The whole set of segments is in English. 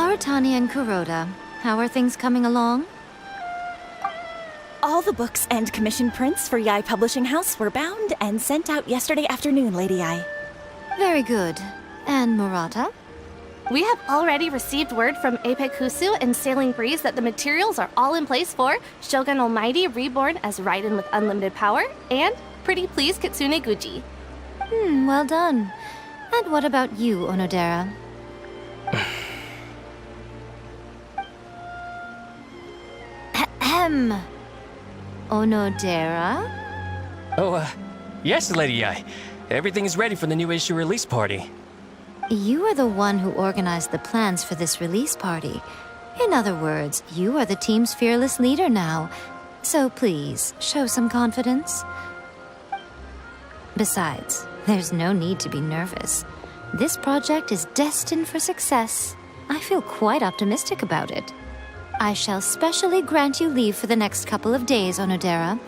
Aratani and Kuroda, how are things coming along? All the books and commission prints for Yae Publishing House were bound and sent out yesterday afternoon, Lady Yae. Very good. And Murata? We have already received word from Apekusu and Sailing Breeze that the materials are all in place for Shogun Almighty reborn as Raiden with unlimited power and Pretty Please Kitsune Guji. Well done. And what about you, Onodera? Ahem. Onodera? Oh, yes, Lady Yae. Everything is ready for the new issue release party. You are the one who organized the plans for this release party. In other words, you are the team's fearless leader now. So please, show some confidence. Besides, there's no need to be nervous. This project is destined for success. I feel quite optimistic about it. I shall specially grant you leave for the next couple of days, Onodera.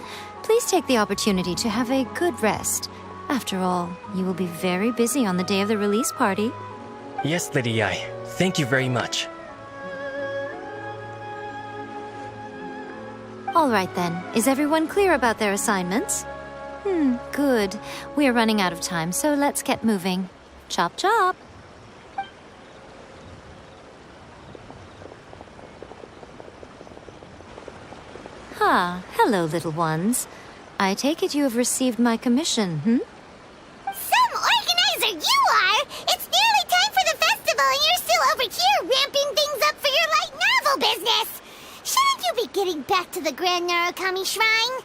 Please take the opportunity to have a good rest. After all, you will be very busy on the day of the release party. Yes, Lady Yae. Thank you very much. All right then. Is everyone clear about their assignments? Good. We are running out of time, so let's get moving. Chop chop! Hello, little ones. I take it you have received my commission, Some organizer you are! It's nearly time for the festival and you're still over here ramping things up for your light novel business! Shouldn't you be getting back to the Grand Narukami Shrine?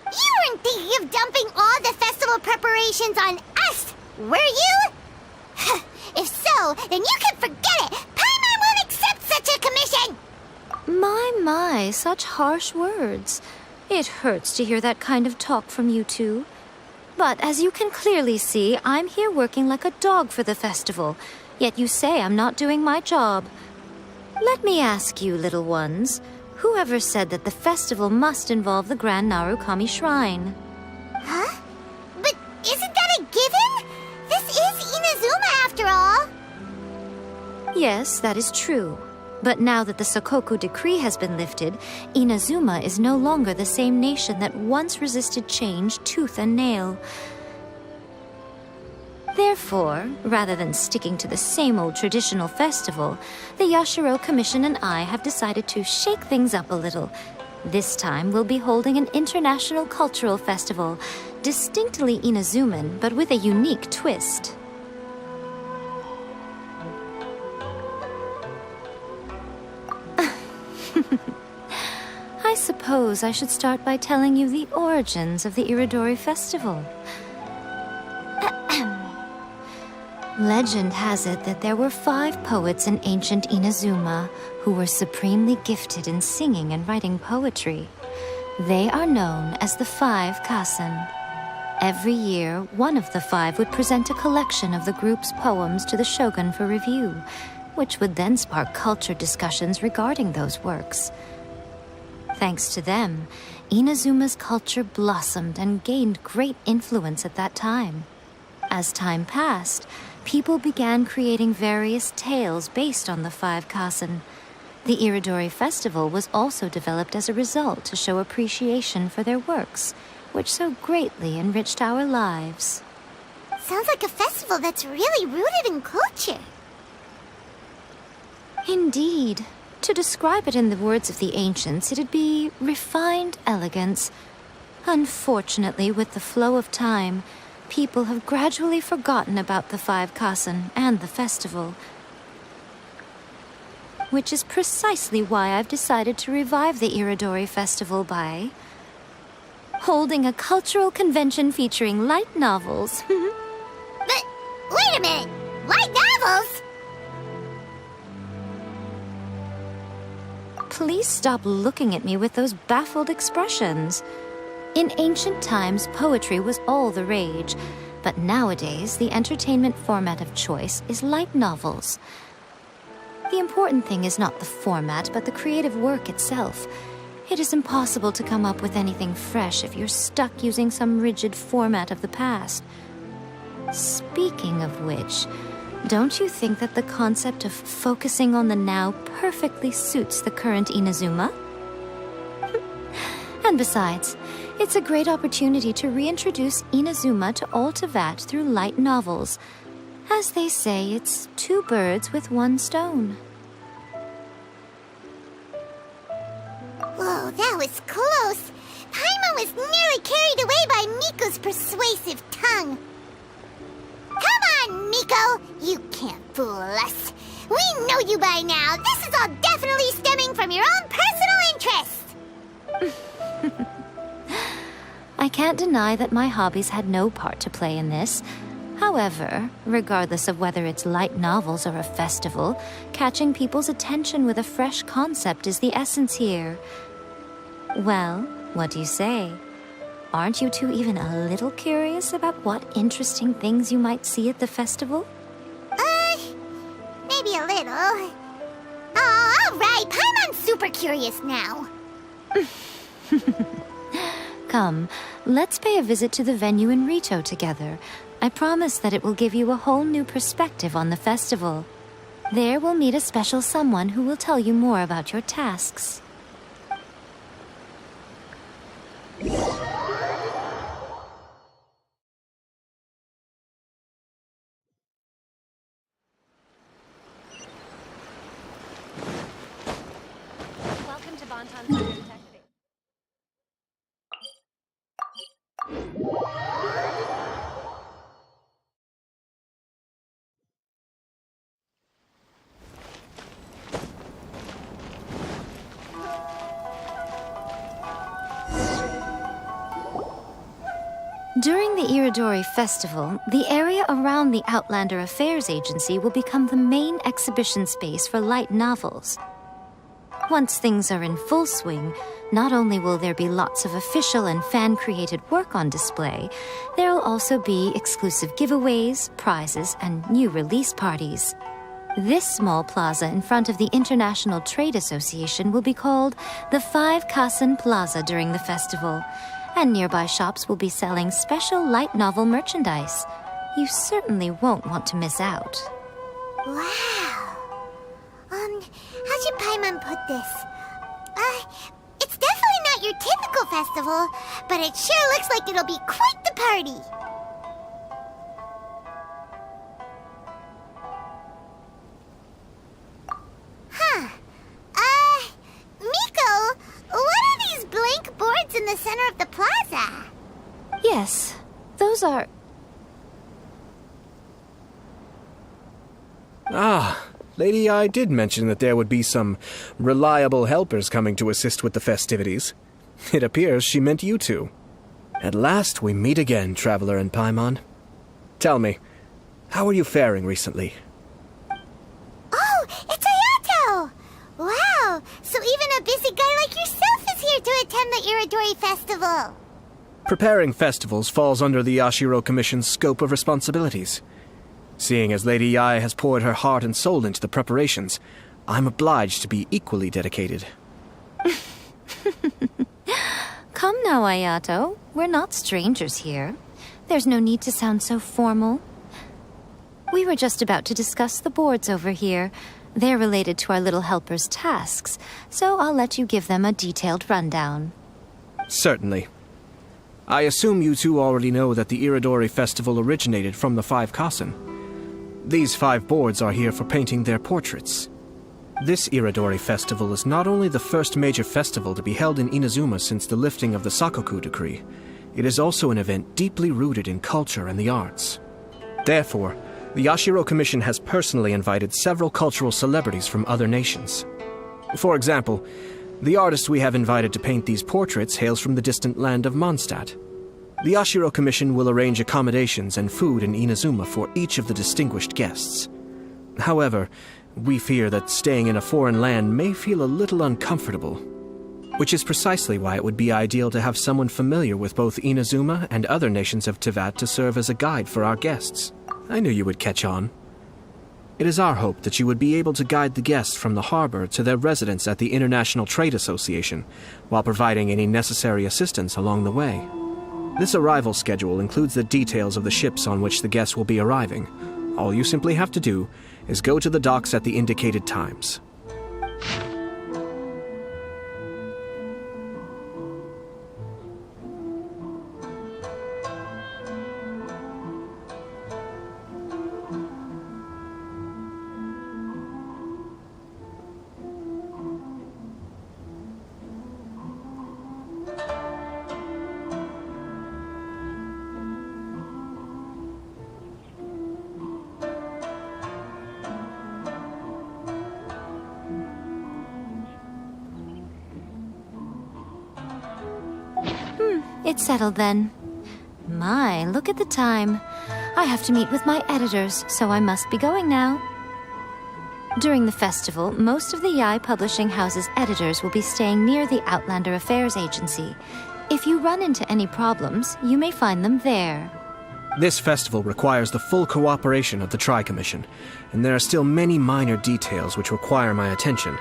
You weren't thinking of dumping all the festival preparations on us, were you? If so, then you can forget it! Paimon won't accept such a commission! My, such harsh words. It hurts to hear that kind of talk from you two. But as you can clearly see, I'm here working like a dog for the festival, yet you say I'm not doing my job. Let me ask you, little ones, whoever said that the festival must involve the Grand Narukami Shrine? Huh? But isn't that a given? This is Inazuma after all. Yes, that is true. But now that the Sokoku decree has been lifted, Inazuma is no longer the same nation that once resisted change tooth and nail. Therefore, rather than sticking to the same old traditional festival, the Yashiro Commission and I have decided to shake things up a little. This time we'll be holding an international cultural festival, distinctly Inazuman, but with a unique twist. I suppose I should start by telling you the origins of the Iridory Festival. Legend has it that there were 5 poets in ancient Inazuma who were supremely gifted in singing and writing poetry. They are known as the 5 Kasen. Every year, one of the 5 would present a collection of the group's poems to the shogun for review, which would then spark culture discussions regarding those works. Thanks to them, Inazuma's culture blossomed and gained great influence at that time. As time passed, people began creating various tales based on the 5 Kasen. The Iridori Festival was also developed as a result to show appreciation for their works, which so greatly enriched our lives. Sounds like a festival that's really rooted in culture. Indeed. To describe it in the words of the ancients, it'd be refined elegance. Unfortunately, with the flow of time, people have gradually forgotten about the 5 Kasen and the festival. Which is precisely why I've decided to revive the Iridori Festival by holding a cultural convention featuring light novels. But, wait a minute! Light novels? Please stop looking at me with those baffled expressions. In ancient times, poetry was all the rage, but nowadays the entertainment format of choice is light novels. The important thing is not the format, but the creative work itself. It is impossible to come up with anything fresh if you're stuck using some rigid format of the past. Speaking of which, Don't you think that the concept of focusing on the now perfectly suits the current Inazuma? And besides, it's a great opportunity to reintroduce Inazuma to all Teyvat through light novels. As they say, it's two birds with one stone. Whoa, that was close. Paimon was nearly carried away by Miko's persuasive tongue. Come on, Miko! You can't fool us. We know you by now. This is all definitely stemming from your own personal interest. I can't deny that my hobbies had no part to play in this. However, regardless of whether it's light novels or a festival, catching people's attention with a fresh concept is the essence here. Well, what do you say? Aren't you two even a little curious about what interesting things you might see at the festival? Maybe a little. Oh, all right. Paimon's super curious now. Come, let's pay a visit to the venue in Rito together. I promise that it will give you a whole new perspective on the festival. There we'll meet a special someone who will tell you more about your tasks. Welcome to Bonton Cyber Detective. During the Iridory Festival, the area around the Outlander Affairs Agency will become the main exhibition space for light novels. Once things are in full swing, not only will there be lots of official and fan-created work on display, there will also be exclusive giveaways, prizes, and new release parties. This small plaza in front of the International Trade Association will be called the 5 Kasen Plaza during the festival, and nearby shops will be selling special light novel merchandise. You certainly won't want to miss out. Wow. How should Paimon put this? It's definitely not your typical festival, but it sure looks like it'll be quite the party. Huh. Miko, what are these blank boards in the center of the plaza? Yes, those are... Ah, Lady I did mention that there would be some reliable helpers coming to assist with the festivities. It appears she meant you two. At last we meet again, Traveler and Paimon. Tell me, how are you faring recently? Oh, it's Ayato! Wow, so even a busy guy like yourself is here to attend the Iridory Festival. Preparing festivals falls under the Yashiro Commission's scope of responsibilities. Seeing as Lady Yae has poured her heart and soul into the preparations, I'm obliged to be equally dedicated. Come now, Ayato. We're not strangers here. There's no need to sound so formal. We were just about to discuss the boards over here. They're related to our little helper's tasks, so I'll let you give them a detailed rundown. Certainly. I assume you two already know that the Iridori Festival originated from the 5 Kasen. These 5 boards are here for painting their portraits. This Iridori Festival is not only the first major festival to be held in Inazuma since the lifting of the Sakoku decree, it is also an event deeply rooted in culture and the arts. Therefore, the Yashiro Commission has personally invited several cultural celebrities from other nations. For example, the artist we have invited to paint these portraits hails from the distant land of Mondstadt. The Yashiro Commission will arrange accommodations and food in Inazuma for each of the distinguished guests. However, we fear that staying in a foreign land may feel a little uncomfortable, which is precisely why it would be ideal to have someone familiar with both Inazuma and other nations of Teyvat to serve as a guide for our guests. I knew you would catch on. It is our hope that you would be able to guide the guests from the harbor to their residence at the International Trade Association, while providing any necessary assistance along the way. This arrival schedule includes the details of the ships on which the guests will be arriving, All you simply have to do is go to the docks at the indicated times. It's settled then. My, look at the time. I have to meet with my editors, so I must be going now. During the festival, most of the Yae Publishing House's editors will be staying near the Outlander Affairs Agency. If you run into any problems, you may find them there. This festival requires the full cooperation of the Tri-Commission, and there are still many minor details which require my attention,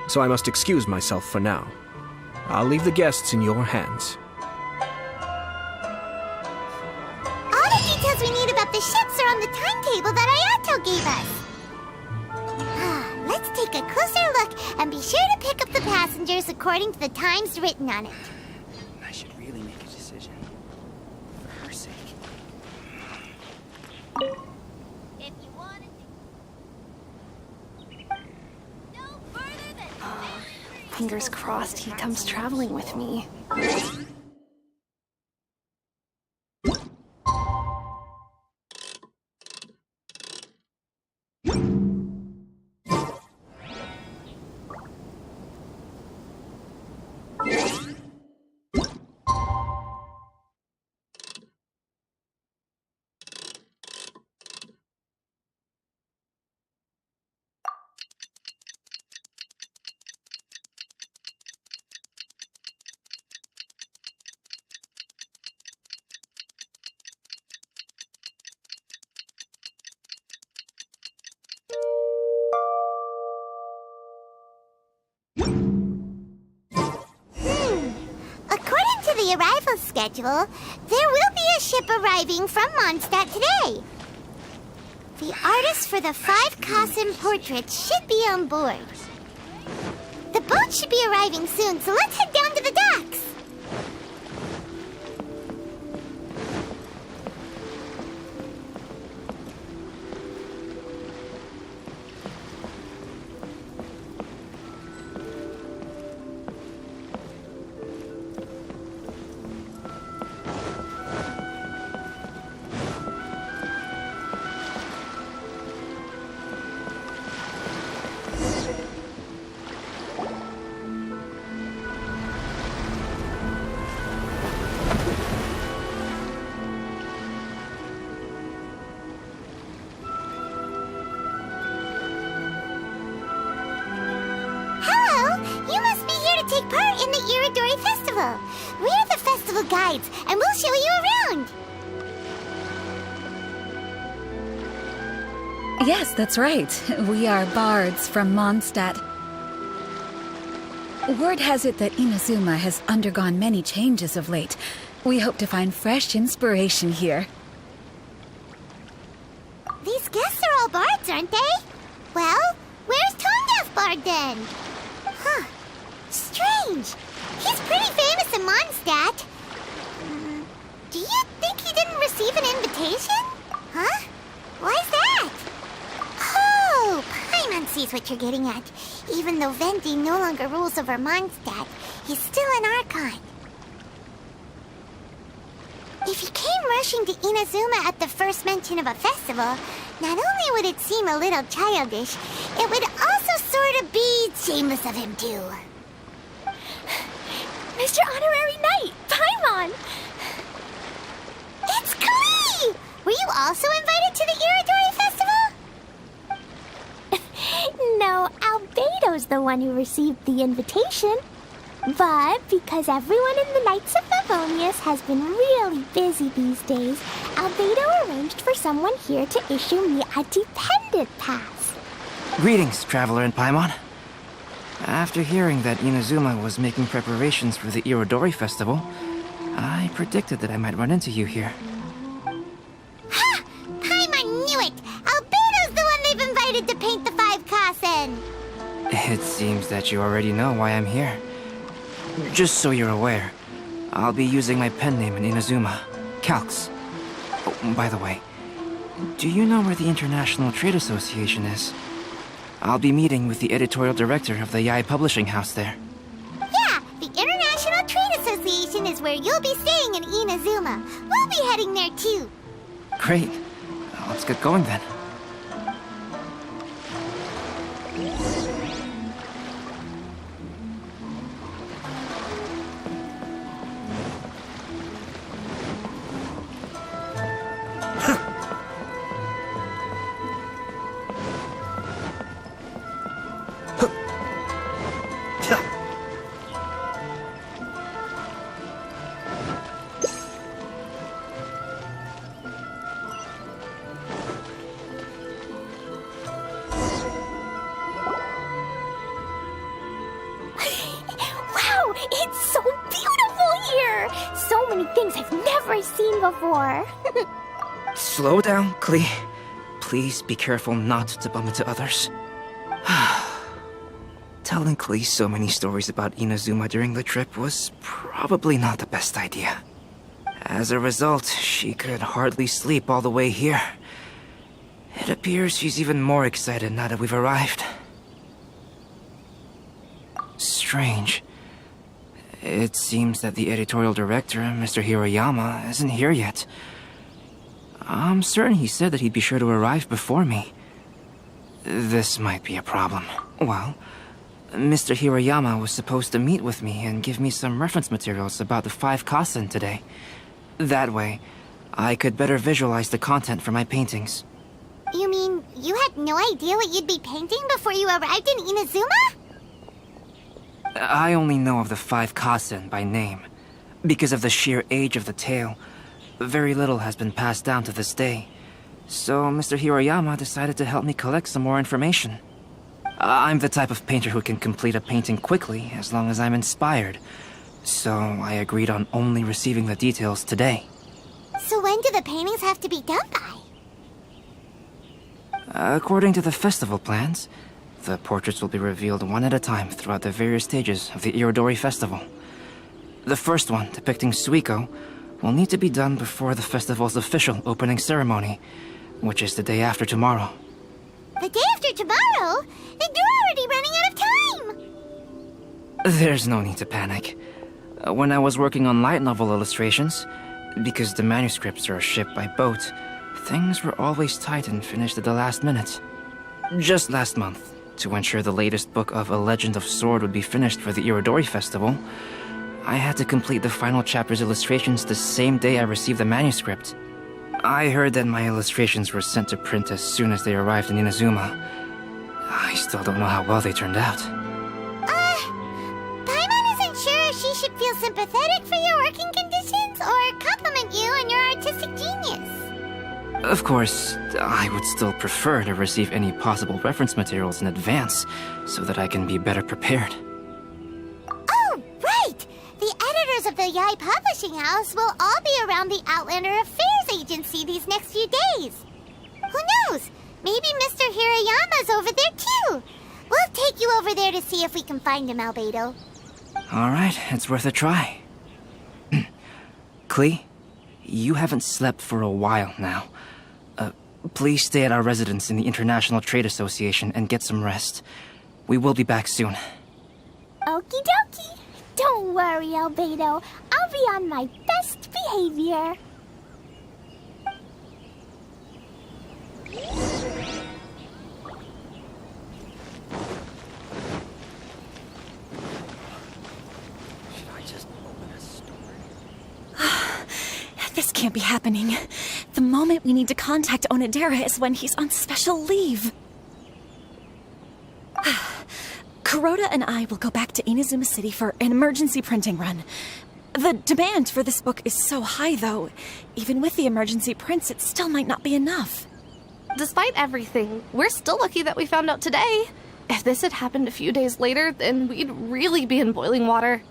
so I must excuse myself for now. I'll leave the guests in your hands. All the details we need about the ships are on the timetable that Ayato gave us. Let's take a closer look and be sure to pick up the passengers according to the times written on it. I should really make a decision. For her sake. If you wanted to... No further than... Fingers crossed he comes traveling with me. The arrival schedule, there will be a ship arriving from Mondstadt today. The artist for the 5 Kassen portraits should be on board. The boat should be arriving soon, so let's head down to the docks. Take part in the Iridory Festival. We're the festival guides, and we'll show you around. Yes, that's right. We are bards from Mondstadt. Word has it that Inazuma has undergone many changes of late. We hope to find fresh inspiration here. These guests are all bards, aren't they? Well, where's Tondef Bard then? Huh. Strange. He's pretty famous in Mondstadt. Do you think he didn't receive an invitation? Huh? Why's that? Oh, Paimon sees what you're getting at. Even though Venti no longer rules over Mondstadt, he's still an Archon. If he came rushing to Inazuma at the first mention of a festival, not only would it seem a little childish, it would also sort of be shameless of him too. Mr. Honorary Knight, Paimon! It's Klee! Were you also invited to the Iridory Festival? No, Albedo's the one who received the invitation. But because everyone in the Knights of Favonius has been really busy these days, Albedo arranged for someone here to issue me a dependent pass. Greetings, Traveler and Paimon. After hearing that Inazuma was making preparations for the Iridori Festival, I predicted that I might run into you here. Ha! Paimon knew it! seems that you already know why I'm here. Just so you're aware, I'll be using my pen name in Inazuma, Calx. Oh, by the way, do you know where the International Trade Association is? I'll be meeting with the editorial director of the Yae Publishing House there. Yeah, the International Trade Association is where you'll be staying in Inazuma. We'll be heading there too. Great. Let's get going then. Wow, it's so beautiful here! So many things I've never seen before. Slow down, Klee. Please be careful not to bump into others. Telling Klee so many stories about Inazuma during the trip was probably not the best idea. As a result, she could hardly sleep all the way here. It appears she's even more excited now that we've arrived. Strange. It seems that the editorial director, Mr. Hiroyama, isn't here yet. I'm certain he said that he'd be sure to arrive before me. This might be a problem. Well, Mr. Hiroyama was supposed to meet with me and give me some reference materials about the 5 Kasen today. That way, I could better visualize the content for my paintings. You mean you had no idea what you'd be painting before you arrived in Inazuma? I only know of the 5 Kasen by name. Because of the sheer age of the tale, very little has been passed down to this day. So Mr. Hiroyama decided to help me collect some more information. I'm the type of painter who can complete a painting quickly as long as I'm inspired. So I agreed on only receiving the details today. So when do the paintings have to be done by? According to the festival plans, the portraits will be revealed one at a time throughout the various stages of the Iridory Festival. The first one, depicting Suiko, will need to be done before the festival's official opening ceremony, which is the day after tomorrow. The day after tomorrow? Then you're already running out of time! There's no need to panic. When I was working on light novel illustrations, because the manuscripts are shipped by boat, things were always tight and finished at the last minute. Just last month, to ensure the latest book of A Legend of Sword would be finished for the Iridori Festival, I had to complete the final chapter's illustrations the same day I received the manuscript. I heard that my illustrations were sent to print as soon as they arrived in Inazuma. I still don't know how well they turned out. Paimon isn't sure if she should feel sympathetic for your working conditions or compliment you on your artistic genius. Of course, I would still prefer to receive any possible reference materials in advance, so that I can be better prepared. Oh, right! The editors of the Yae Publishing House will all be around the Outlander Affairs Agency these next few days. Who knows? Maybe Mr. Hiroyama's over there too. We'll take you over there to see if we can find him, Albedo. Alright, it's worth a try. Klee, you haven't slept for a while now. Please stay at our residence in the International Trade Association and get some rest. We will be back soon. Okie dokie. Don't worry, Albedo. I'll be on my best behavior. This can't be happening. The moment we need to contact Onodera is when he's on special leave. Kuroda and I will go back to Inazuma City for an emergency printing run. The demand for this book is so high, though. Even with the emergency prints, it still might not be enough. Despite everything, we're still lucky that we found out today. If this had happened a few days later, then we'd really be in boiling water.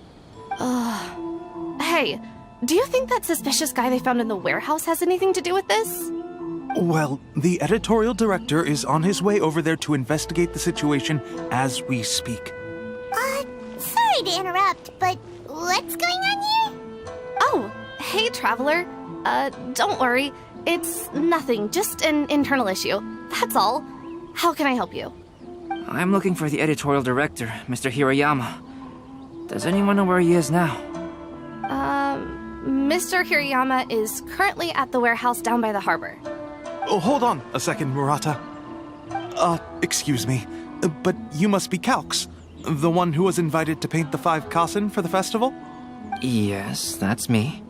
Hey, do you think that suspicious guy they found in the warehouse has anything to do with this? Well, the editorial director is on his way over there to investigate the situation as we speak. Sorry to interrupt, but what's going on here? Oh, hey, Traveler. Don't worry. It's nothing, just an internal issue. That's all. How can I help you? I'm looking for the editorial director, Mr. Hirayama. Does anyone know where he is now? Mr. Hirayama is currently at the warehouse down by the harbor. Oh, hold on a second, Murata. Excuse me, but you must be Calx, the one who was invited to paint the 5 Kasen for the festival? Yes, that's me.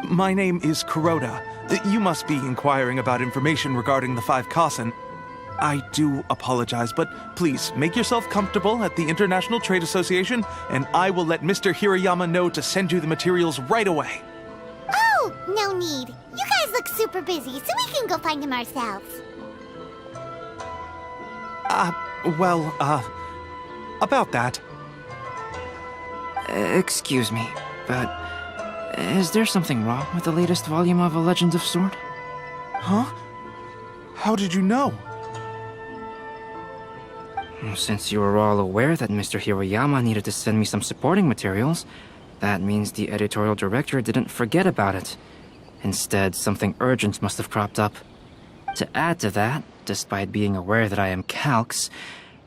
My name is Kuroda. You must be inquiring about information regarding the 5 Kasen. I do apologize, but please make yourself comfortable at the International Trade Association, and I will let Mr. Hirayama know to send you the materials right away. Oh, no need. You guys look super busy, so we can go find him ourselves. About that. Excuse me, but is there something wrong with the latest volume of A Legend of Sword? Huh? How did you know? Since you were all aware that Mr. Hirayama needed to send me some supporting materials, that means the editorial director didn't forget about it. Instead, something urgent must have cropped up. To add to that, despite being aware that I am Calx,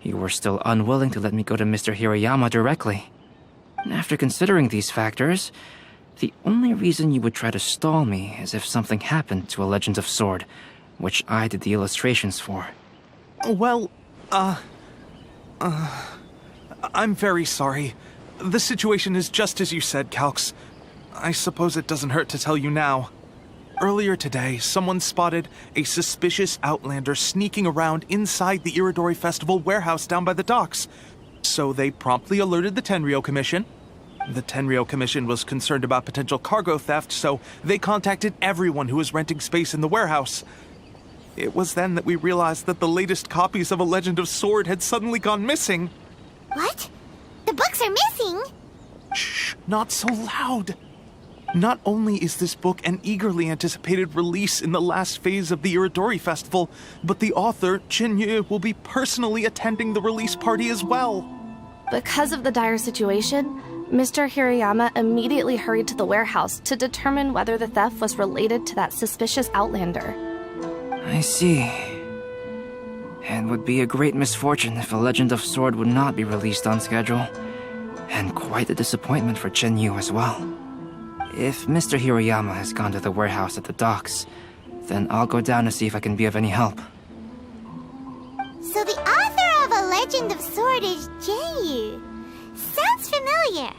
you were still unwilling to let me go to Mr. Hirayama directly. After considering these factors, the only reason you would try to stall me is if something happened to A Legend of Sword, which I did the illustrations for. Well, I'm very sorry. The situation is just as you said, Calx. I suppose it doesn't hurt to tell you now. Earlier today, someone spotted a suspicious outlander sneaking around inside the Iridory Festival warehouse down by the docks. So they promptly alerted the Tenryou Commission. The Tenryou Commission was concerned about potential cargo theft, so they contacted everyone who was renting space in the warehouse. It was then that we realized that the latest copies of A Legend of Sword had suddenly gone missing. What? The books are missing? Shh, not so loud. Not only is this book an eagerly anticipated release in the last phase of the Iridori Festival, but the author, Jinyu, will be personally attending the release party as well. Because of the dire situation, Mr. Hirayama immediately hurried to the warehouse to determine whether the theft was related to that suspicious outlander. I see. It would be a great misfortune if A Legend of Sword would not be released on schedule. And quite a disappointment for Jinyu as well. If Mr. Hirayama has gone to the warehouse at the docks, then I'll go down to see if I can be of any help. So the author of A Legend of Sword is Jinyu. Sounds familiar.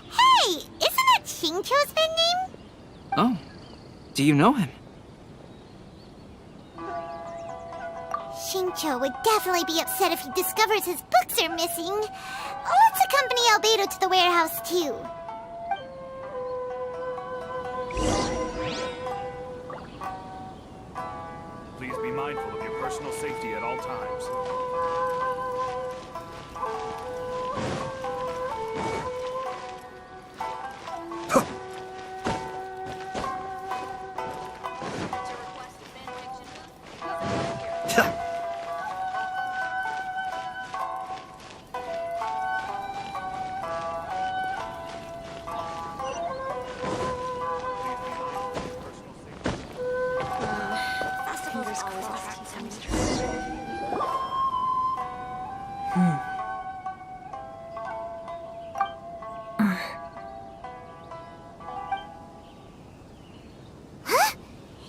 Hey, isn't that Xingqiu's pen name? Oh, do you know him? Xingqiu would definitely be upset if he discovers his books are missing. Let's accompany Albedo to the warehouse, too. Please be mindful of your personal safety at all times.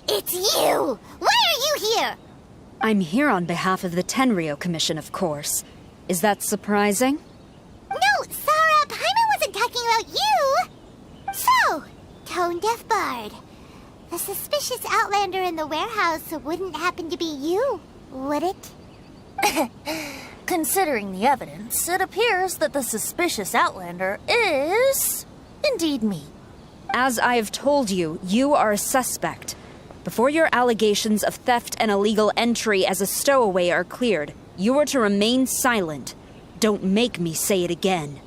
It's you! Why are you here? I'm here on behalf of the Tenryou Commission, of course. Is that surprising? No, Sarah, Paimon wasn't talking about you! So, Tone-Deaf Bard. The suspicious outlander in the warehouse wouldn't happen to be you, would it? Considering the evidence, it appears that the suspicious outlander is indeed me. As I have told you, you are a suspect. Before your allegations of theft and illegal entry as a stowaway are cleared, you are to remain silent. Don't make me say it again.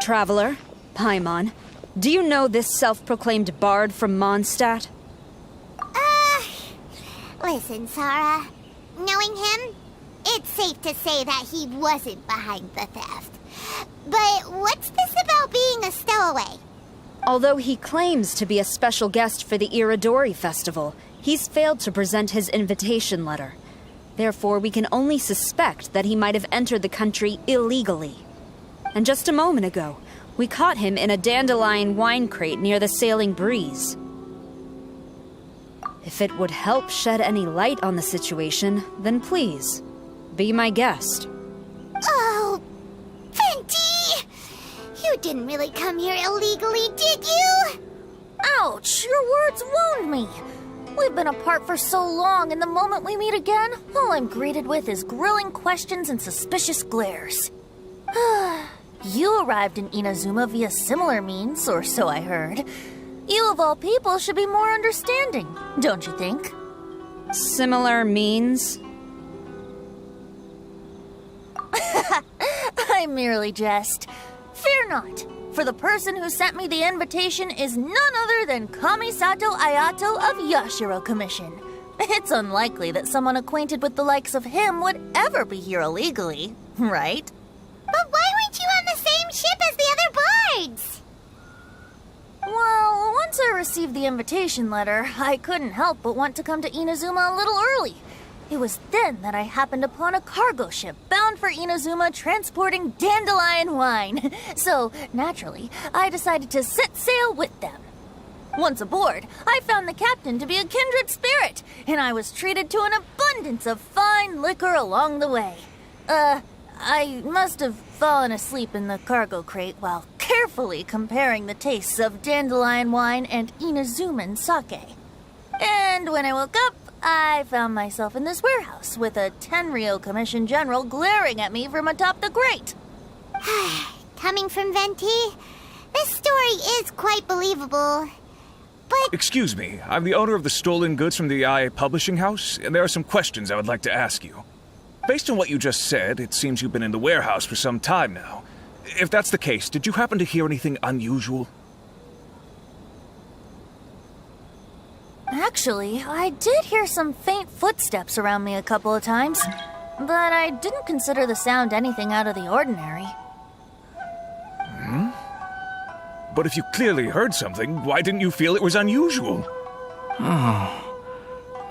Traveler, Paimon, do you know this self-proclaimed bard from Mondstadt? Listen, Sarah. Knowing him, it's safe to say that he wasn't behind the theft. But what's this about being a stowaway? Although he claims to be a special guest for the Iridory Festival, he's failed to present his invitation letter. Therefore, we can only suspect that he might have entered the country illegally. And just a moment ago, we caught him in a dandelion wine crate near the Sailing Breeze. If it would help shed any light on the situation, then please, be my guest. Oh, Venti! You didn't really come here illegally, did you? Ouch! Your words wound me. We've been apart for so long, and the moment we meet again, all I'm greeted with is grilling questions and suspicious glares. You arrived in Inazuma via similar means, or so I heard. You of all people should be more understanding, don't you think? Similar means? I merely jest. Fear not, for the person who sent me the invitation is none other than Kamisato Ayato of Yashiro Commission. It's unlikely that someone acquainted with the likes of him would ever be here illegally, right? But why weren't you on the same ship as the other bards? Well, once I received the invitation letter, I couldn't help but want to come to Inazuma a little early. It was then that I happened upon a cargo ship bound for Inazuma transporting dandelion wine. So, naturally, I decided to set sail with them. Once aboard, I found the captain to be a kindred spirit, and I was treated to an abundance of fine liquor along the way. I must have fallen asleep in the cargo crate while carefully comparing the tastes of dandelion wine and Inazuman sake. And when I woke up, I found myself in this warehouse with a Tenryou Commission General glaring at me from atop the grate. Coming from Venti, this story is quite believable. But... Excuse me, I'm the owner of the stolen goods from the IA publishing house, and there are some questions I would like to ask you. Based on what you just said, it seems you've been in the warehouse for some time now. If that's the case, did you happen to hear anything unusual? Actually, I did hear some faint footsteps around me a couple of times, but I didn't consider the sound anything out of the ordinary. But if you clearly heard something, why didn't you feel it was unusual? Oh,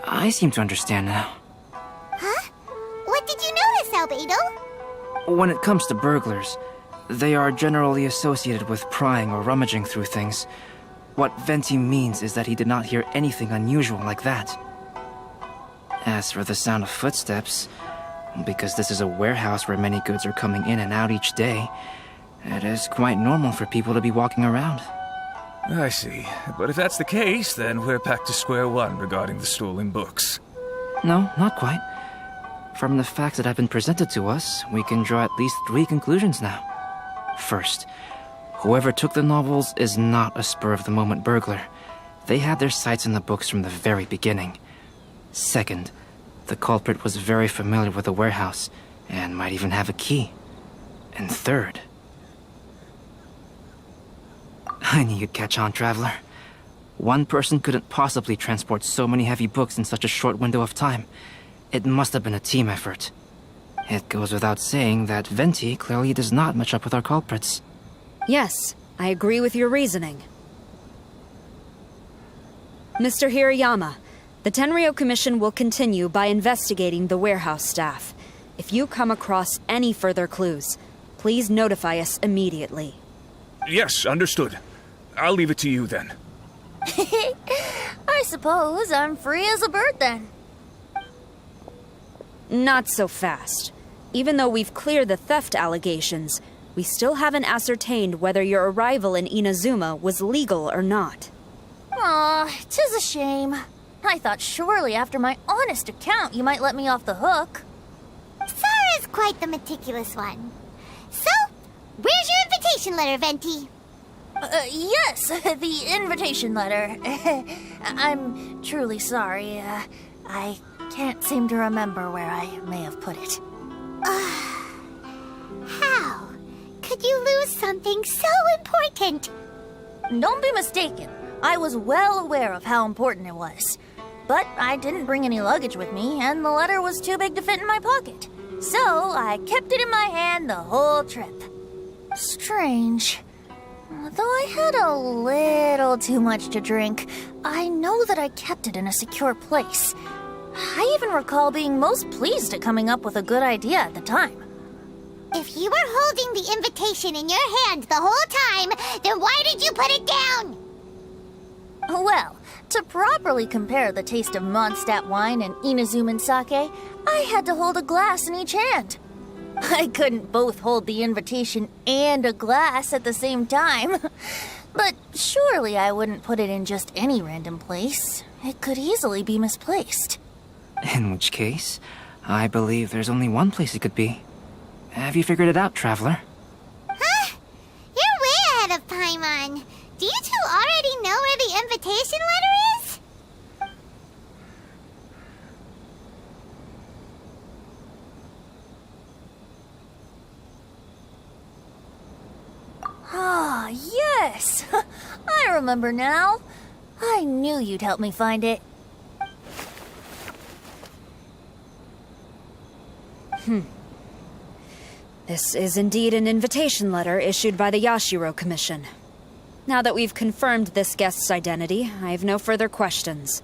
I seem to understand now. Huh? What did you notice, Albedo? When it comes to burglars, they are generally associated with prying or rummaging through things. What Venti means is that he did not hear anything unusual like that. As for the sound of footsteps, because this is a warehouse where many goods are coming in and out each day, it is quite normal for people to be walking around. I see. But if that's the case, then we're back to square one regarding the stolen books. No, not quite. From the facts that have been presented to us, we can draw at least 3 conclusions now. First, whoever took the novels is not a spur-of-the-moment burglar. They had their sights on the books from the very beginning. Second, the culprit was very familiar with the warehouse, and might even have a key. And third... I knew you'd catch on, Traveler. One person couldn't possibly transport so many heavy books in such a short window of time. It must have been a team effort. It goes without saying that Venti clearly does not match up with our culprits. Yes, I agree with your reasoning. Mr. Hirayama, the Tenryou Commission will continue by investigating the warehouse staff. If you come across any further clues, please notify us immediately. Yes, understood. I'll leave it to you then. I suppose I'm free as a bird then. Not so fast. Even though we've cleared the theft allegations, we still haven't ascertained whether your arrival in Inazuma was legal or not. Aw, 'tis a shame. I thought surely after my honest account you might let me off the hook. Sara's quite the meticulous one. So, where's your invitation letter, Venti? Yes, the invitation letter. I'm truly sorry. I can't seem to remember where I may have put it. How could you lose something so important? Don't be mistaken. I was well aware of how important it was. But I didn't bring any luggage with me, and the letter was too big to fit in my pocket. So I kept it in my hand the whole trip. Strange. Though I had a little too much to drink, I know that I kept it in a secure place. I even recall being most pleased at coming up with a good idea at the time. If you were holding the invitation in your hand the whole time, then why did you put it down? Well, to properly compare the taste of Mondstadt wine and Inazuman sake, I had to hold a glass in each hand. I couldn't both hold the invitation and a glass at the same time. But surely I wouldn't put it in just any random place. It could easily be misplaced. In which case, I believe there's only one place it could be. Have you figured it out, Traveler? Huh? You're way ahead of Paimon. Do you two already know where the invitation letter is? Ah, yes! I remember now. I knew you'd help me find it. This is indeed an invitation letter issued by the Yashiro Commission. Now that we've confirmed this guest's identity, I have no further questions.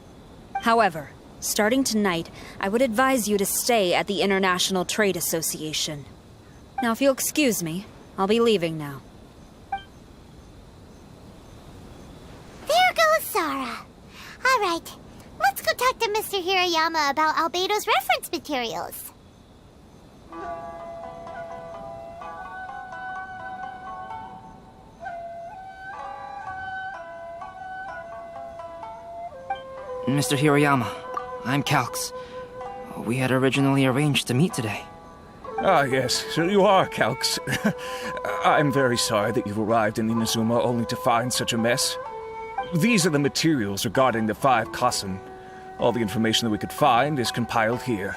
However, starting tonight, I would advise you to stay at the International Trade Association. Now, if you'll excuse me, I'll be leaving now. There goes Sara. All right, let's go talk to Mr. Hirayama about Albedo's reference materials. Mr. Hirayama, I'm Calx. We had originally arranged to meet today. Ah, yes, so you are, Calx. I'm very sorry that you've arrived in Inazuma only to find such a mess. These are the materials regarding the 5 Kassen. All the information that we could find is compiled here.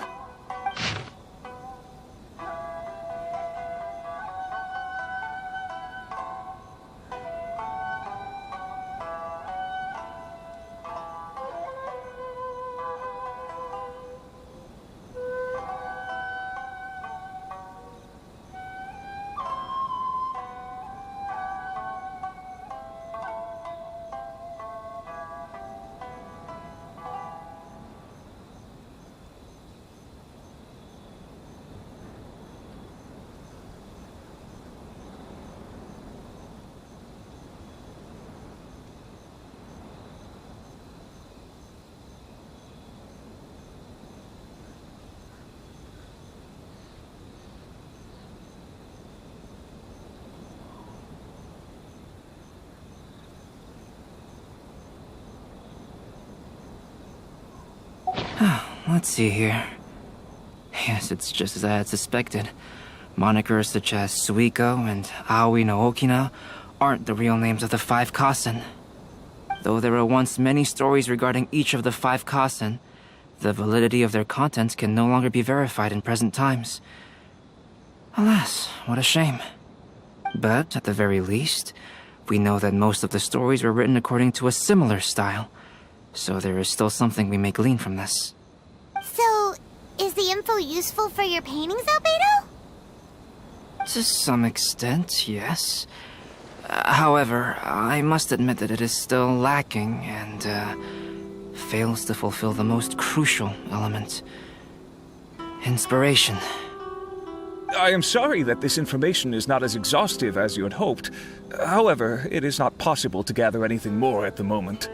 Let's see here. Yes, it's just as I had suspected. Monikers such as Suiko and Aoi no Okina aren't the real names of the 5 Kassen. Though there were once many stories regarding each of the 5 Kassen, the validity of their contents can no longer be verified in present times. Alas, what a shame. But, at the very least, we know that most of the stories were written according to a similar style, so there is still something we may glean from this. So, is the info useful for your paintings, Albedo? To some extent, yes. However, I must admit that it is still lacking and fails to fulfill the most crucial element. Inspiration. I am sorry that this information is not as exhaustive as you had hoped. However, it is not possible to gather anything more at the moment.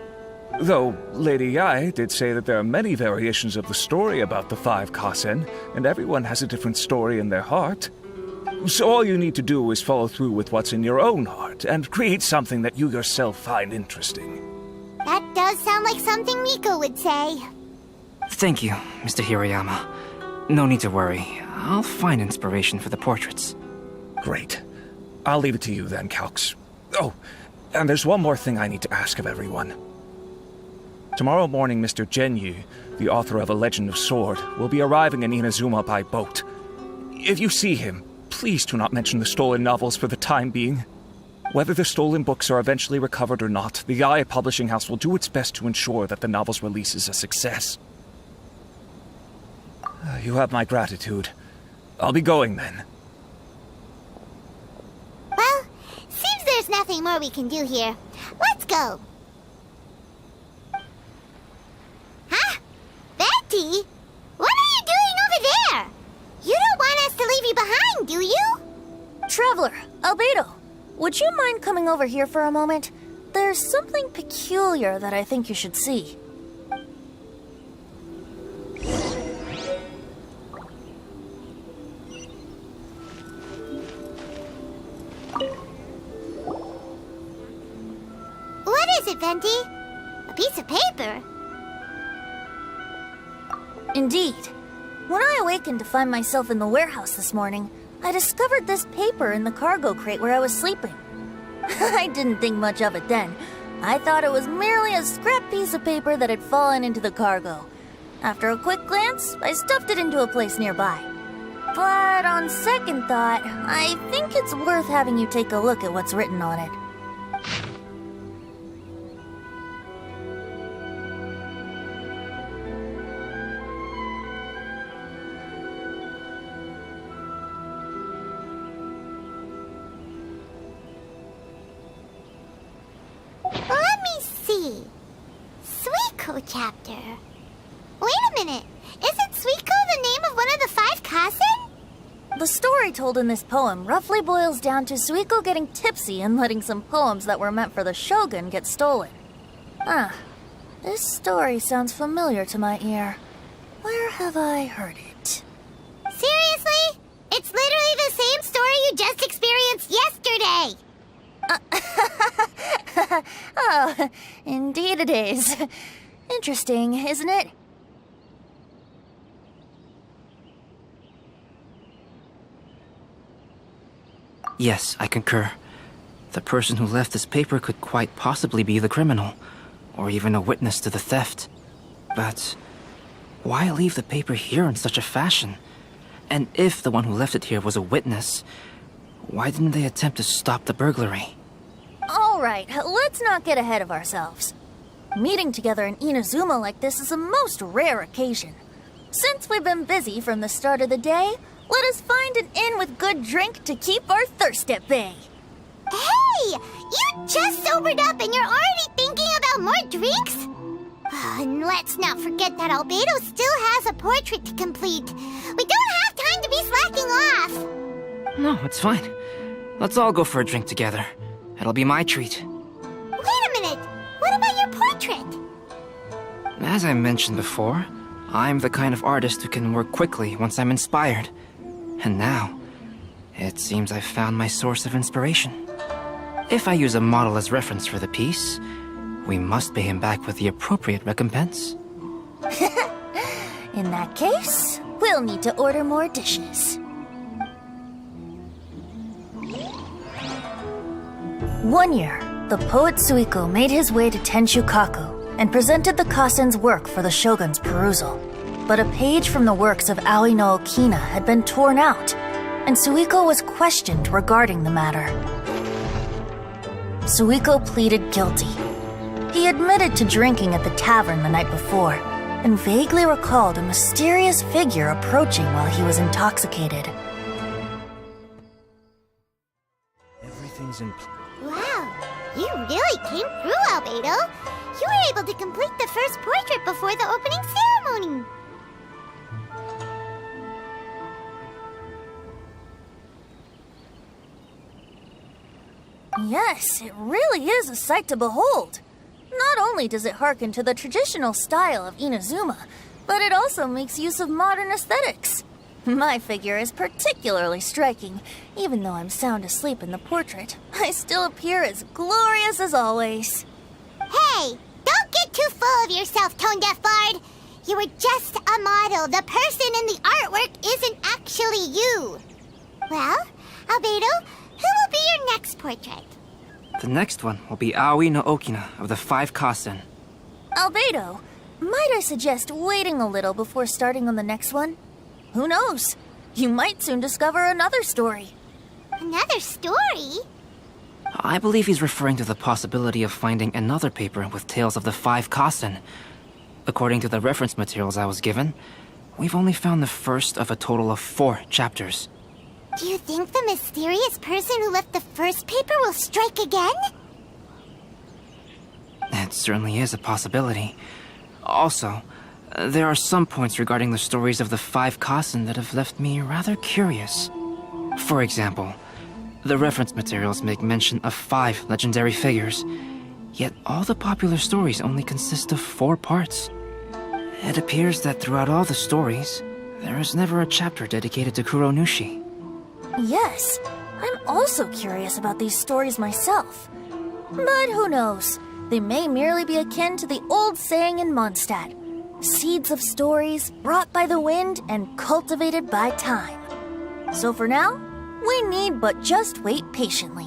Though, Lady Yae did say that there are many variations of the story about the 5 Kassen, and everyone has a different story in their heart. So all you need to do is follow through with what's in your own heart, and create something that you yourself find interesting. That does sound like something Miko would say. Thank you, Mr. Hirayama. No need to worry. I'll find inspiration for the portraits. Great. I'll leave it to you then, Calx. Oh, and there's one more thing I need to ask of everyone. Tomorrow morning, Mr. Genyu, the author of A Legend of Sword, will be arriving in Inazuma by boat. If you see him, please do not mention the stolen novels for the time being. Whether the stolen books are eventually recovered or not, the Yae Publishing House will do its best to ensure that the novel's release is a success. You have my gratitude. I'll be going then. Well, there's nothing more we can do here. Let's go. Huh? Betty? What are you doing over there? You don't want us to leave you behind, do you? Traveler, Albedo, would you mind coming over here for a moment? There's something peculiar that I think you should see. What is it, Venti? A piece of paper? Indeed. When I awakened to find myself in the warehouse this morning, I discovered this paper in the cargo crate where I was sleeping. I didn't think much of it then. I thought it was merely a scrap piece of paper that had fallen into the cargo. After a quick glance, I stuffed it into a place nearby. But on second thought, I think it's worth having you take a look at what's written on it. Let me see. Suiko chapter. Wait a minute. Isn't Suiko the name of one of the 5 Kasen? The story told in this poem roughly boils down to Suiko getting tipsy and letting some poems that were meant for the shogun get stolen. This story sounds familiar to my ear. Where have I heard it? Seriously? It's literally the same story you just experienced yesterday. Oh, indeed it is. Interesting, isn't it? Yes, I concur. The person who left this paper could quite possibly be the criminal, or even a witness to the theft. But why leave the paper here in such a fashion? And if the one who left it here was a witness, why didn't they attempt to stop the burglary? Alright, let's not get ahead of ourselves. Meeting together in Inazuma like this is a most rare occasion. Since we've been busy from the start of the day, let us find an inn with good drink to keep our thirst at bay. Hey! You just sobered up and you're already thinking about more drinks? And let's not forget that Albedo still has a portrait to complete. We don't have time to be slacking off. No, it's fine. Let's all go for a drink together. It'll be my treat. Wait a minute. What about your portrait? As I mentioned before, I'm the kind of artist who can work quickly once I'm inspired. And now, it seems I've found my source of inspiration. If I use a model as reference for the piece, we must pay him back with the appropriate recompense. In that case, we'll need to order more dishes. One year, the poet Suiko made his way to Tenshukaku and presented the Kasen's work for the shogun's perusal. But a page from the works of Aoi no Okina had been torn out, and Suiko was questioned regarding the matter. Suiko pleaded guilty. He admitted to drinking at the tavern the night before, and vaguely recalled a mysterious figure approaching while he was intoxicated. Everything's in Wow, you really came through, Albedo. You were able to complete the first portrait before the opening ceremony. Yes, it really is a sight to behold. Not only does it harken to the traditional style of Inazuma, but it also makes use of modern aesthetics. My figure is particularly striking. Even though I'm sound asleep in the portrait, I still appear as glorious as always. Hey, don't get too full of yourself, Tone-Deaf Bard. You were just a model. The person in the artwork isn't actually you. Well, Albedo, who will be your next portrait? The next one will be Aoi no Okina of the 5 Kasen. Albedo, might I suggest waiting a little before starting on the next one? Who knows? You might soon discover another story. Another story? I believe he's referring to the possibility of finding another paper with tales of the 5 Kasen. According to the reference materials I was given, we've only found the first of a total of 4 chapters. Do you think the mysterious person who left the first paper will strike again? It certainly is a possibility. Also, there are some points regarding the stories of the 5 Kasen that have left me rather curious. For example, the reference materials make mention of 5 legendary figures, yet all the popular stories only consist of 4 parts. It appears that throughout all the stories, there is never a chapter dedicated to Kuronushi. Yes, I'm also curious about these stories myself. But who knows? They may merely be akin to the old saying in Mondstadt. Seeds of stories brought by the wind and cultivated by time. So for now, we need but just wait patiently.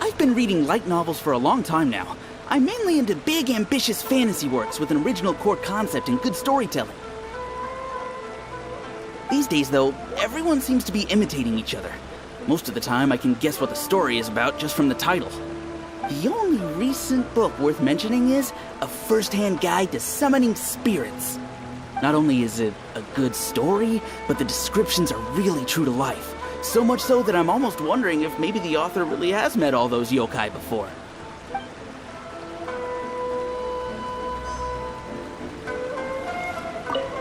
I've been reading light novels for a long time now. I'm mainly into big, ambitious fantasy works with an original core concept and good storytelling. These days, though, everyone seems to be imitating each other. Most of the time, I can guess what the story is about just from the title. The only recent book worth mentioning is A First-Hand Guide to Summoning Spirits. Not only is it a good story, but the descriptions are really true to life. So much so that I'm almost wondering if maybe the author really has met all those yokai before.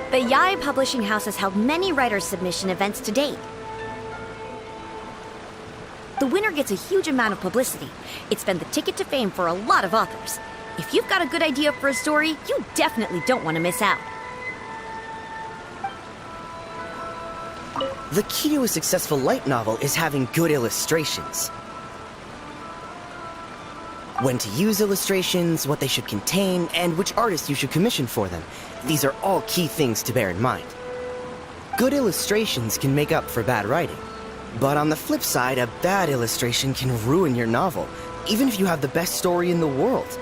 The Yae Publishing House has held many writer submission events to date. The winner gets a huge amount of publicity. It's been the ticket to fame for a lot of authors. If you've got a good idea for a story, you definitely don't want to miss out. The key to a successful light novel is having good illustrations. When to use illustrations, what they should contain, and which artist you should commission for them. These are all key things to bear in mind. Good illustrations can make up for bad writing. But on the flip side, a bad illustration can ruin your novel, even if you have the best story in the world.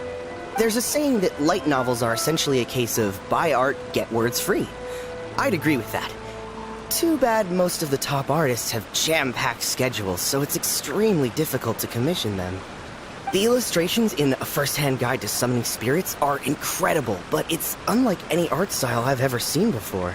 There's a saying that light novels are essentially a case of buy art, get words free. I'd agree with that. Too bad most of the top artists have jam-packed schedules, so it's extremely difficult to commission them. The illustrations in A First-Hand Guide to Summoning Spirits are incredible, but it's unlike any art style I've ever seen before.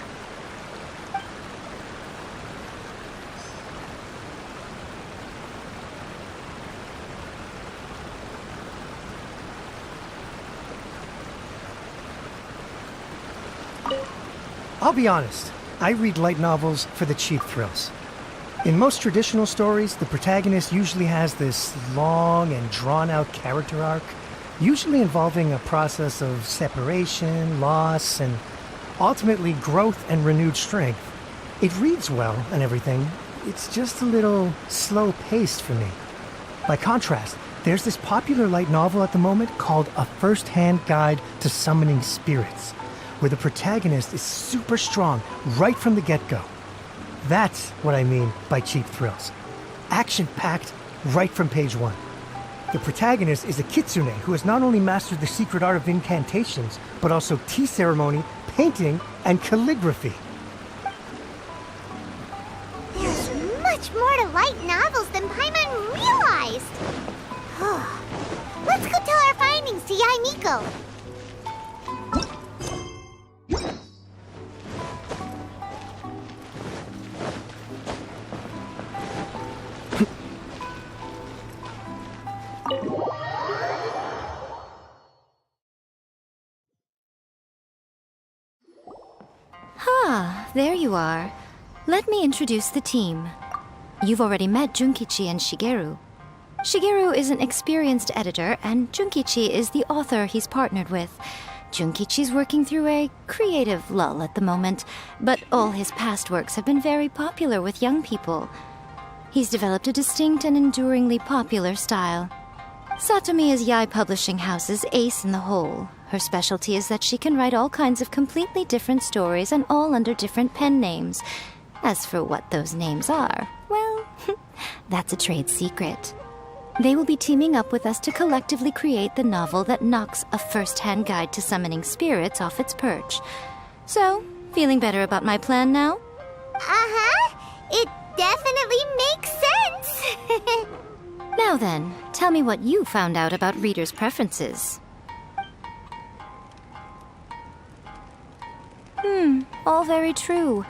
I'll be honest, I read light novels for the cheap thrills. In most traditional stories, the protagonist usually has this long and drawn-out character arc, usually involving a process of separation, loss, and ultimately growth and renewed strength. It reads well and everything, it's just a little slow-paced for me. By contrast, there's this popular light novel at the moment called A First-Hand Guide to Summoning Spirits, where the protagonist is super strong right from the get-go. That's what I mean by cheap thrills. Action-packed right from page 1. The protagonist is a kitsune who has not only mastered the secret art of incantations, but also tea ceremony, painting, and calligraphy. There's much more to light novels than Paimon realized. Let's go tell our findings to Yae Miko. There you are. Let me introduce the team. You've already met Junkichi and Shigeru. Shigeru is an experienced editor, and Junkichi is the author he's partnered with. Junkichi's working through a creative lull at the moment, but all his past works have been very popular with young people. He's developed a distinct and enduringly popular style. Satomi is Yae Publishing House's ace in the hole. Her specialty is that she can write all kinds of completely different stories and all under different pen names. As for what those names are, well, that's a trade secret. They will be teaming up with us to collectively create the novel that knocks A First-Hand Guide to Summoning Spirits off its perch. So, feeling better about my plan now? It definitely makes sense. Now then, tell me what you found out about readers' preferences. All very true.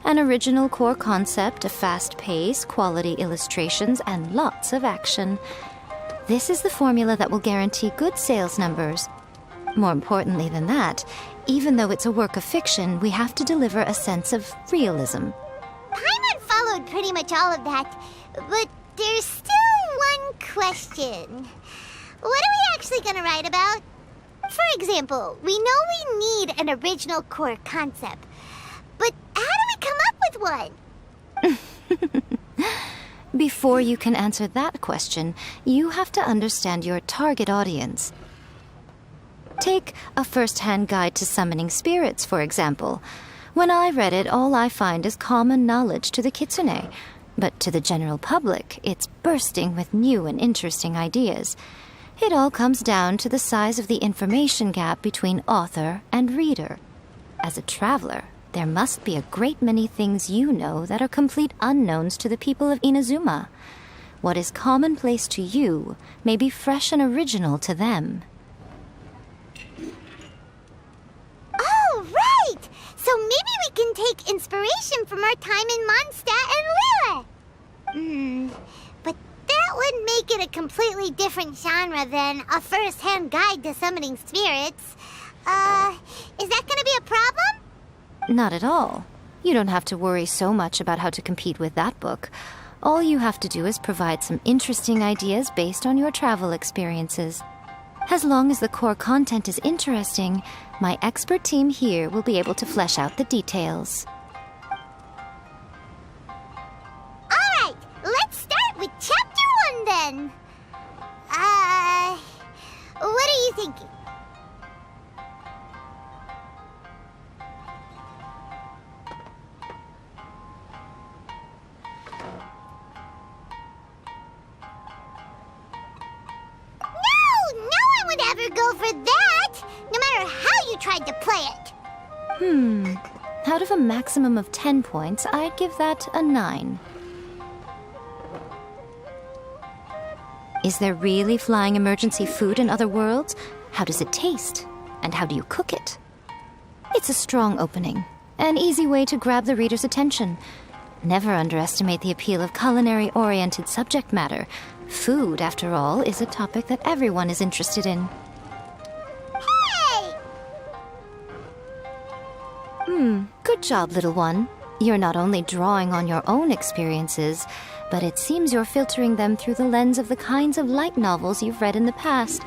An original core concept, a fast pace, quality illustrations, and lots of action. This is the formula that will guarantee good sales numbers. More importantly than that, even though it's a work of fiction, we have to deliver a sense of realism. Paimon followed pretty much all of that, but there's still one question. What are we actually gonna write about? For example, we know we need an original core concept, but how do we come up with one? Before you can answer that question, you have to understand your target audience. Take A First-Hand Guide to Summoning Spirits, for example. When I read it, all I find is common knowledge to the kitsune, but to the general public, it's bursting with new and interesting ideas. It all comes down to the size of the information gap between author and reader. As a traveler, there must be a great many things you know that are complete unknowns to the people of Inazuma. What is commonplace to you may be fresh and original to them. Oh, right! So maybe we can take inspiration from our time in Mondstadt and Lille. make it a completely different genre than a first-hand guide to summoning spirits. Is that gonna be a problem? Not at all. You don't have to worry so much about how to compete with that book. All you have to do is provide some interesting ideas based on your travel experiences. As long as the core content is interesting, my expert team here will be able to flesh out the details. Alright, let's start with Chapter 1 then. What are you thinking? Go for that, no matter how you tried to play it. Out of a maximum of 10 points, I'd give that a 9. Is there really flying emergency food in other worlds? How does it taste? And how do you cook it? It's a strong opening, an easy way to grab the reader's attention. Never underestimate the appeal of culinary-oriented subject matter. Food, after all, is a topic that everyone is interested in. Good job, little one. You're not only drawing on your own experiences, but it seems you're filtering them through the lens of the kinds of light novels you've read in the past.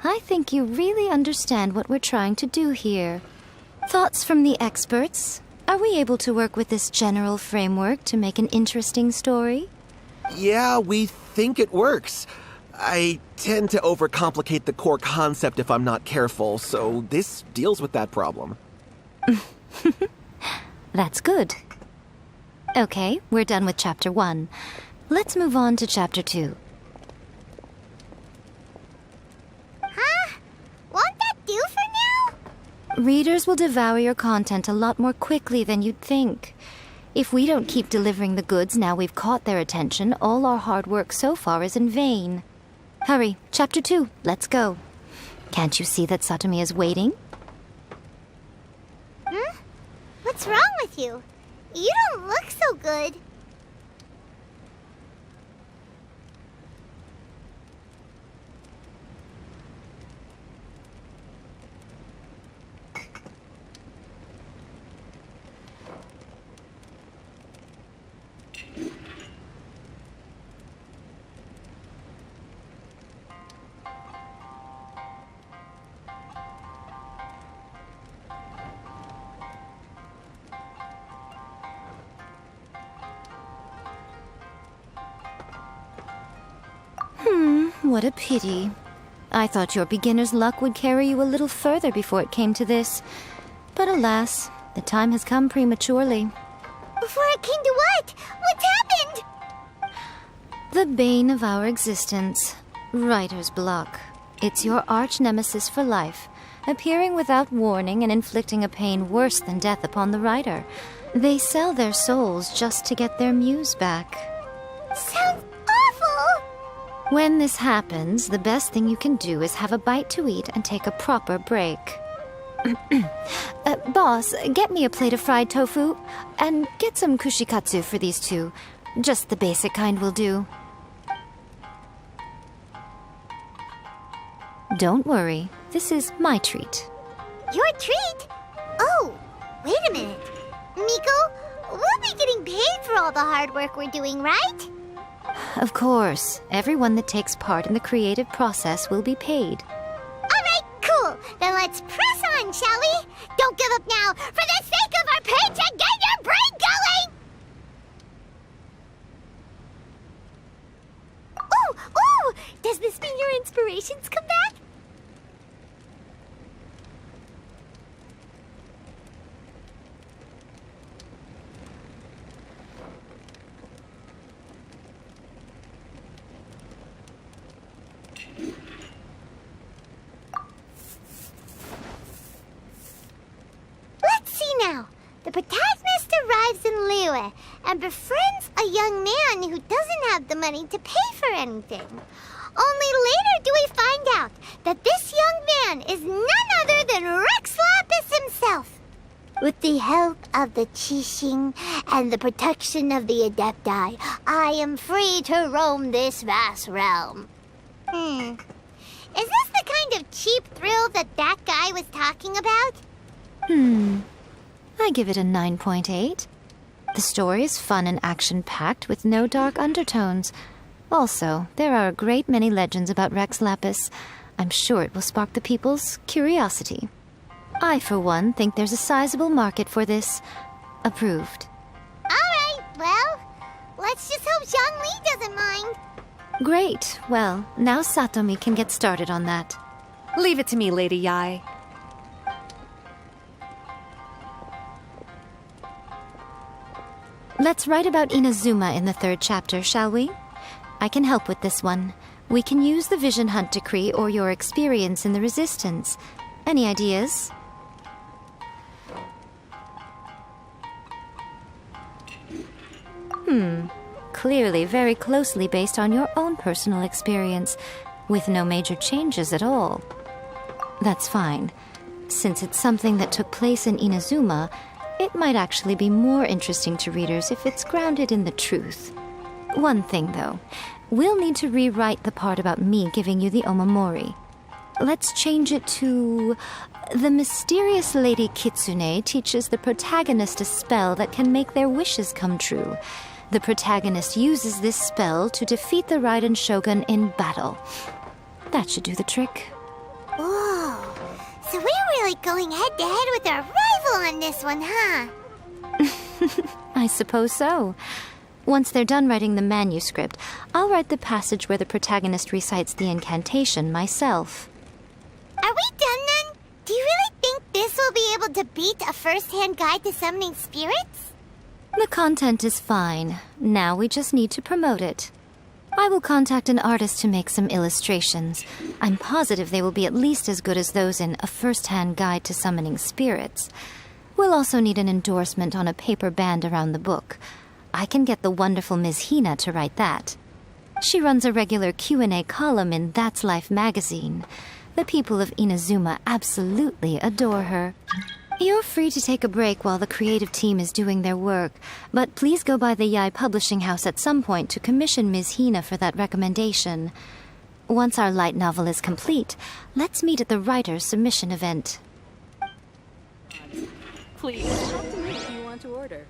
I think you really understand what we're trying to do here. Thoughts from the experts? Are we able to work with this general framework to make an interesting story? Yeah, we think it works. I tend to overcomplicate the core concept if I'm not careful, so this deals with that problem. That's good. Okay, we're done with Chapter 1. Let's move on to Chapter 2. Huh? Won't that do for now? Readers will devour your content a lot more quickly than you'd think. If we don't keep delivering the goods now we've caught their attention, all our hard work so far is in vain. Hurry, Chapter 2, let's go. Can't you see that Satomi is waiting? What's wrong with you? You don't look so good. What a pity. I thought your beginner's luck would carry you a little further before it came to this. But alas, the time has come prematurely. Before it came to what? What's happened? The bane of our existence. Writer's block. It's your arch-nemesis for life, appearing without warning and inflicting a pain worse than death upon the writer. They sell their souls just to get their muse back. Sounds awful! When this happens, the best thing you can do is have a bite to eat and take a proper break. Boss, get me a plate of fried tofu, and get some kushikatsu for these two. Just the basic kind will do. Don't worry, this is my treat. Your treat? Oh, wait a minute. Miko, we'll be getting paid for all the hard work we're doing, right? Of course, everyone that takes part in the creative process will be paid. Alright, cool. Then let's press on, shall we? Don't give up now, for the sake of our paycheck, get your brain going! Ooh! Does this mean your inspirations come back? Now, the protagonist arrives in Liyue and befriends a young man who doesn't have the money to pay for anything. Only later do we find out that this young man is none other than Rex Lapis himself. With the help of the Qixing and the protection of the Adepti, I am free to roam this vast realm. Is this the kind of cheap thrill that guy was talking about? I give it a 9.8. The story is fun and action-packed with no dark undertones. Also, there are a great many legends about Rex Lapis. I'm sure it will spark the people's curiosity. I, for one, think there's a sizable market for this. Approved. Alright, well, let's just hope Zhongli doesn't mind. Great. Well, now Satomi can get started on that. Leave it to me, Lady Yai. Let's write about Inazuma in the 3rd chapter, shall we? I can help with this one. We can use the Vision Hunt Decree or your experience in the Resistance. Any ideas? Clearly very closely based on your own personal experience, with no major changes at all. That's fine. Since it's something that took place in Inazuma, it might actually be more interesting to readers if it's grounded in the truth. One thing, though. We'll need to rewrite the part about me giving you the Omamori. Let's change it to... The mysterious Lady Kitsune teaches the protagonist a spell that can make their wishes come true. The protagonist uses this spell to defeat the Raiden Shogun in battle. That should do the trick. Whoa, so we're really going head-to-head with our rival on this one, huh? I suppose so. Once they're done writing the manuscript, I'll write the passage where the protagonist recites the incantation myself. Are we done then? Do you really think this will be able to beat a first-hand guide to summoning spirits? The content is fine. Now we just need to promote it. I will contact an artist to make some illustrations. I'm positive they will be at least as good as those in A First-Hand Guide to Summoning Spirits. We'll also need an endorsement on a paper band around the book. I can get the wonderful Ms. Hina to write that. She runs a regular Q&A column in That's Life magazine. The people of Inazuma absolutely adore her. You're free to take a break while the creative team is doing their work, but please go by the Yai Publishing House at some point to commission Ms. Hina for that recommendation. Once our light novel is complete, let's meet at the writer's submission event. Please, talk to me if you want to order.